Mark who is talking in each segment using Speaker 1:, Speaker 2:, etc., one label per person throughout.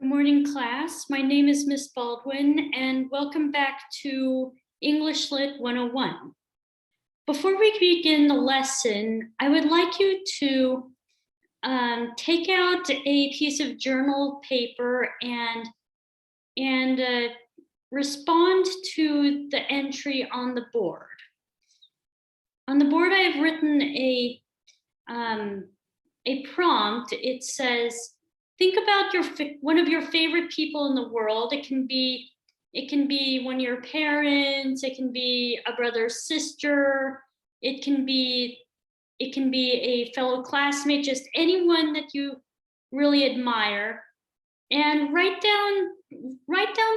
Speaker 1: morning, class. My name is Miss Baldwin, and welcome back to English Lit 101. Before we begin the lesson, I would like you to take out a piece of journal paper and respond to the entry on the board. On the board, I have written a prompt. It says, think about one of your favorite people in the world. It can be one of your parents. It can be a brother or sister. It can be a fellow classmate, just anyone that you really admire, and write down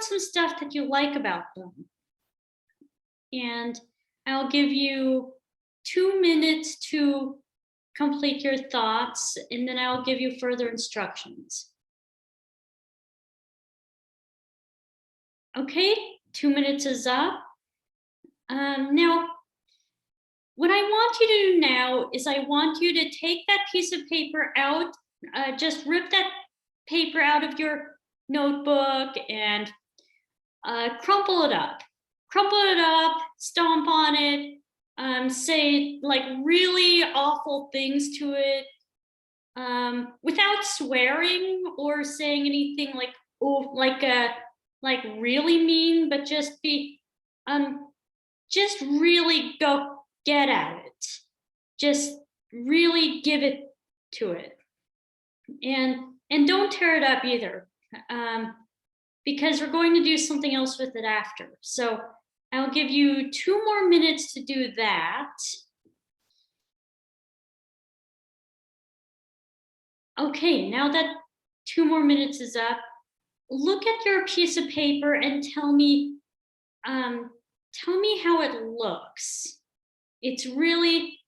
Speaker 1: some stuff that you like about them. And I'll give you 2 minutes to complete your thoughts, and then I'll give you further instructions. Okay, 2 minutes is up. Now, what I want you to do now is I want you to take that piece of paper out, just rip that paper out of your notebook and crumple it up. Crumple it up, stomp on it, say like really awful things to it, without swearing or saying anything like, oh, like really mean, but just really go get at it. Just really give it to it. And don't tear it up either, because we're going to do something else with it after. So I'll give you 2 more minutes to do that. Okay, now that 2 more minutes is up, look at your piece of paper and tell me how it looks. It's really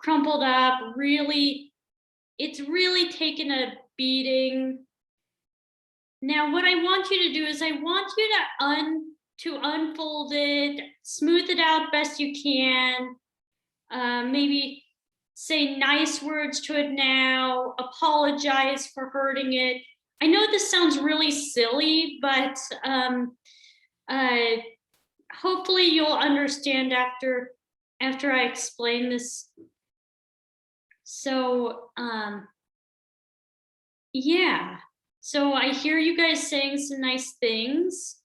Speaker 1: crumpled up, it's really taken a beating. Now, what I want you to do is I want you to unfold it, smooth it out best you can, maybe say nice words to it now, apologize for hurting it. I know this sounds really silly, but hopefully you'll understand after I explain this. So, yeah. So I hear you guys saying some nice things,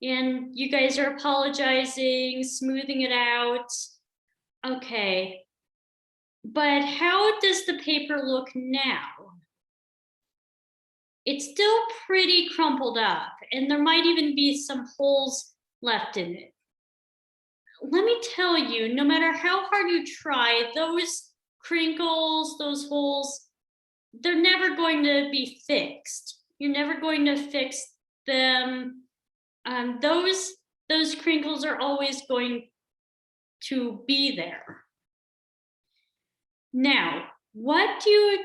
Speaker 1: and you guys are apologizing, smoothing it out. Okay. But how does the paper look now? It's still pretty crumpled up, and there might even be some holes left in it. Let me tell you, no matter how hard you try, those crinkles, those holes, they're never going to be fixed. You're never going to fix them. Those crinkles are always going to be there. Now, what do you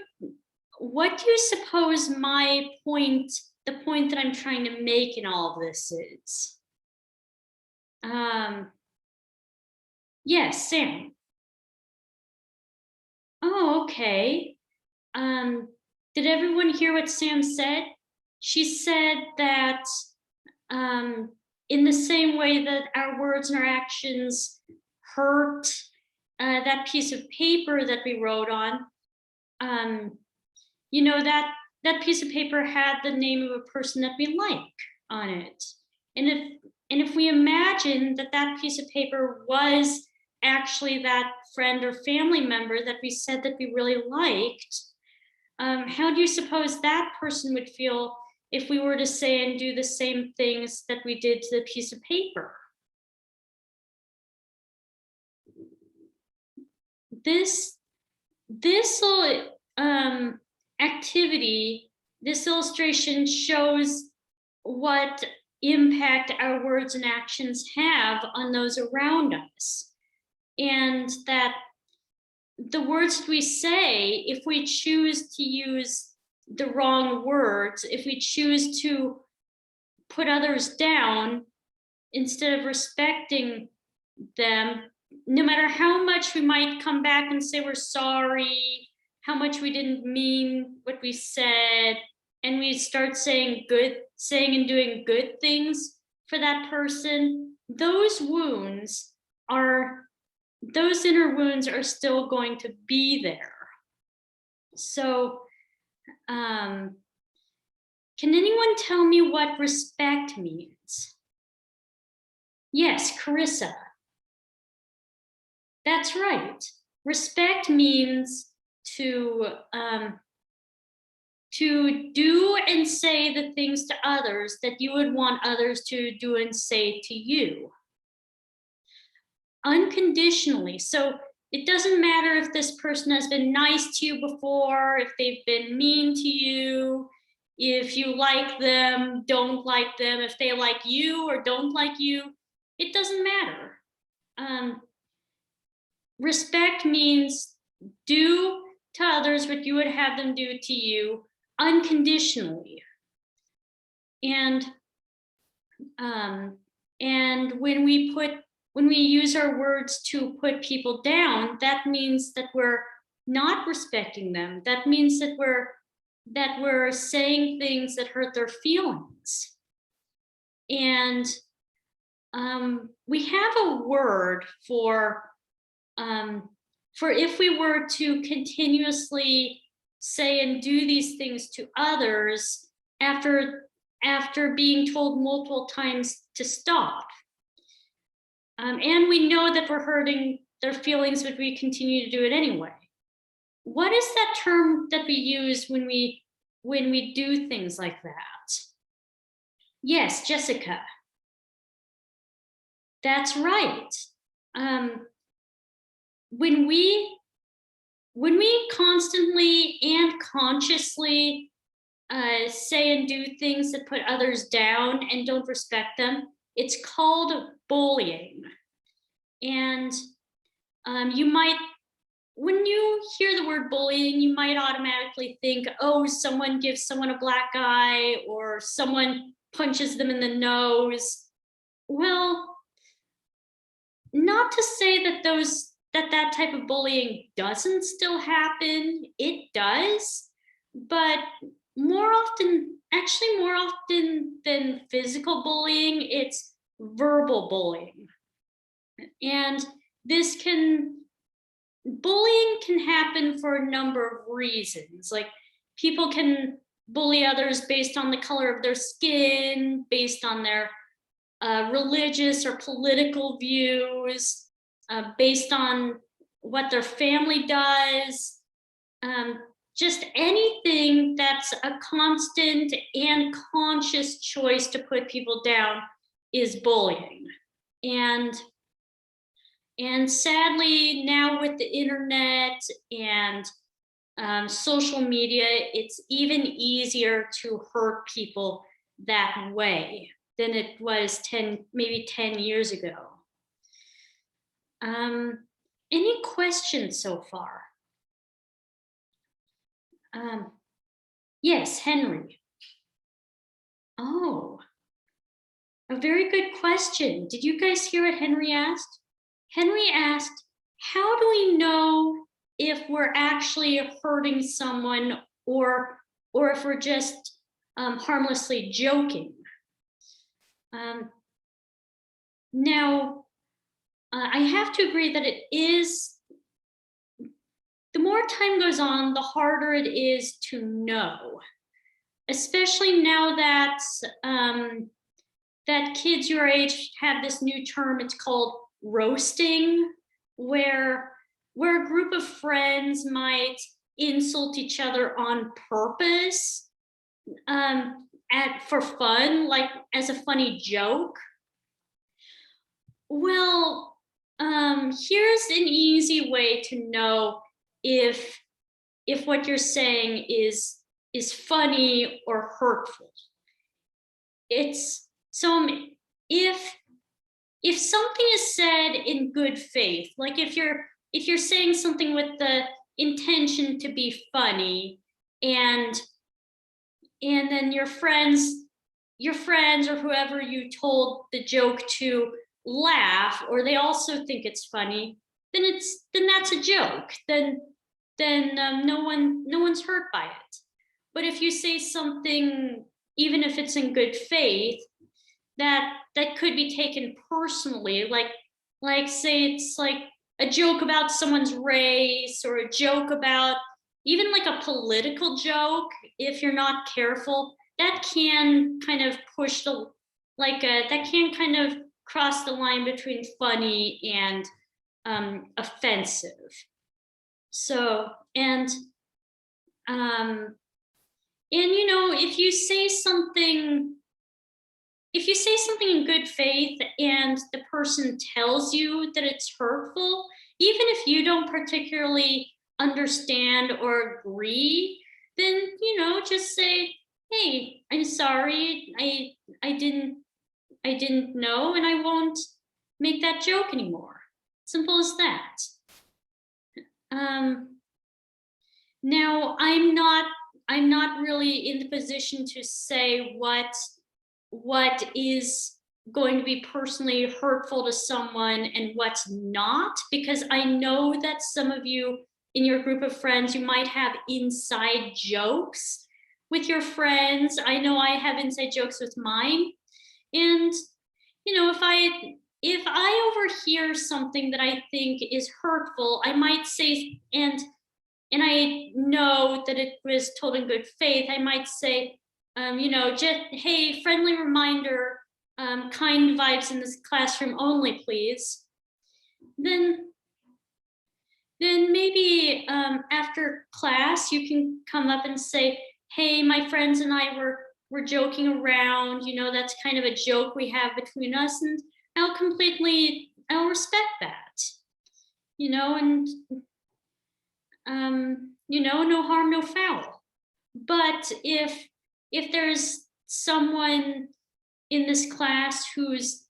Speaker 1: suppose the point that I'm trying to make in all of this is? Yes, Sam. Oh, okay. Did everyone hear what Sam said? She said that in the same way that our words and our actions hurt that piece of paper that we wrote on, you know, that piece of paper had the name of a person that we like on it. And if we imagine that piece of paper was actually that friend or family member that we said that we really liked, how do you suppose that person would feel if we were to say and do the same things that we did to the piece of paper? This activity, this illustration shows what impact our words and actions have on those around us. And that the words we say, if we choose to use the wrong words, if we choose to put others down instead of respecting them, no matter how much we might come back and say we're sorry, how much we didn't mean what we said, and we start saying and doing good things for that person, those inner wounds are still going to be there. So, can anyone tell me what respect means? Yes, Carissa. That's right. Respect means to do and say the things to others that you would want others to do and say to you. Unconditionally. So it doesn't matter if this person has been nice to you before, if they've been mean to you, if you like them, don't like them, if they like you or don't like you, it doesn't matter. Respect means do to others what you would have them do to you unconditionally. And when we use our words to put people down, that means that we're not respecting them. That means that we're saying things that hurt their feelings. And we have a word for if we were to continuously say and do these things to others after being told multiple times to stop. And we know that we're hurting their feelings, but we continue to do it anyway. What is that term that we use when we do things like that? Yes, Jessica. That's right. When we constantly and consciously say and do things that put others down and don't respect them, it's called bullying. And you might, when you hear the word bullying, you might automatically think, oh, someone gives someone a black eye or someone punches them in the nose. Well, not to say that that type of bullying doesn't still happen. It does, but more often than physical bullying, it's verbal bullying. And bullying can happen for a number of reasons. Like, people can bully others based on the color of their skin, based on their religious or political views, based on what their family does. Just anything that's a constant and conscious choice to put people down is bullying. And sadly, now with the internet and social media, it's even easier to hurt people that way than it was maybe 10 years ago. Any questions so far? Yes, Henry. Oh, a very good question. Did you guys hear what Henry asked? Henry asked, how do we know if we're actually hurting someone or if we're just harmlessly joking? Now, I have to agree that it is, the more time goes on, the harder it is to know, especially now that that kids your age have this new term. It's called roasting, where a group of friends might insult each other on purpose, for fun, like as a funny joke. Well, here's an easy way to know if what you're saying is funny or hurtful. It's so if something is said in good faith, like if you're saying something with the intention to be funny, and then your friends or whoever you told the joke to laugh, or they also think it's funny, then that's a joke. Then no one's hurt by it. but if you say something, even if it's in good faith, that could be taken personally, like say it's like a joke about someone's race, or a joke about even like a political joke. If you're not careful, that can kind of push the that can kind of cross the line between funny and offensive. So um you know, if you say something in good faith and the person tells you that it's hurtful, even if you don't particularly understand or agree, then, you know, just say, hey, I'm sorry, I didn't know, and I won't make that joke anymore. Simple as that. Now I'm not really in the position to say what is going to be personally hurtful to someone and what's not, because I know that some of you in your group of friends, you might have inside jokes with your friends. I know I have inside jokes with mine. And, you know, if I overhear something that I think is hurtful, I might say, and I know that it was told in good faith, I might say, you know, just, hey, friendly reminder, kind vibes in this classroom only, please. Then maybe after class, you can come up and say, hey, my friends and I were joking around, you know, that's kind of a joke we have between us, and I'll respect that, you know, and you know, no harm, no foul. But if there's someone in this class who's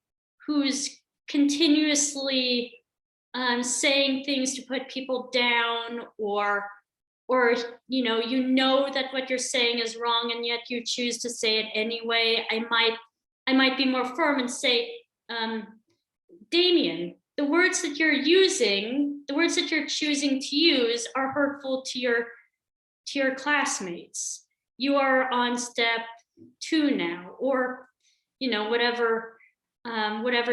Speaker 1: continuously saying things to put people down, or you know that what you're saying is wrong and yet you choose to say it anyway, I might be more firm and say, Damien, the words that you're using, the words that you're choosing to use are hurtful to your classmates. You are on step 2 now, or you know, whatever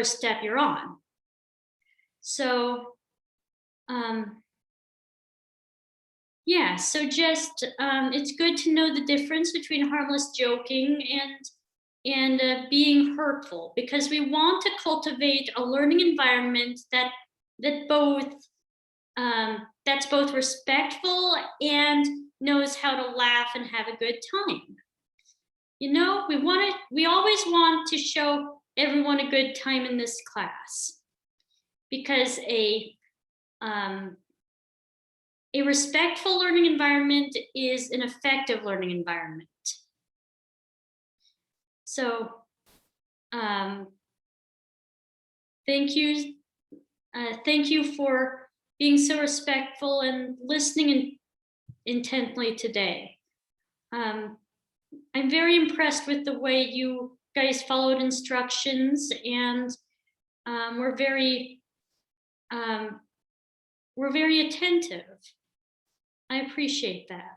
Speaker 1: step you're on. So yeah, so just it's good to know the difference between harmless joking and being hurtful, because we want to cultivate a learning environment that's both respectful and knows how to laugh and have a good time. You know, we always want to show everyone a good time in this class, because a respectful learning environment is an effective learning environment. So thank you for being so respectful and listening intently today. I'm very impressed with the way you guys followed instructions, and we're very attentive. I appreciate that.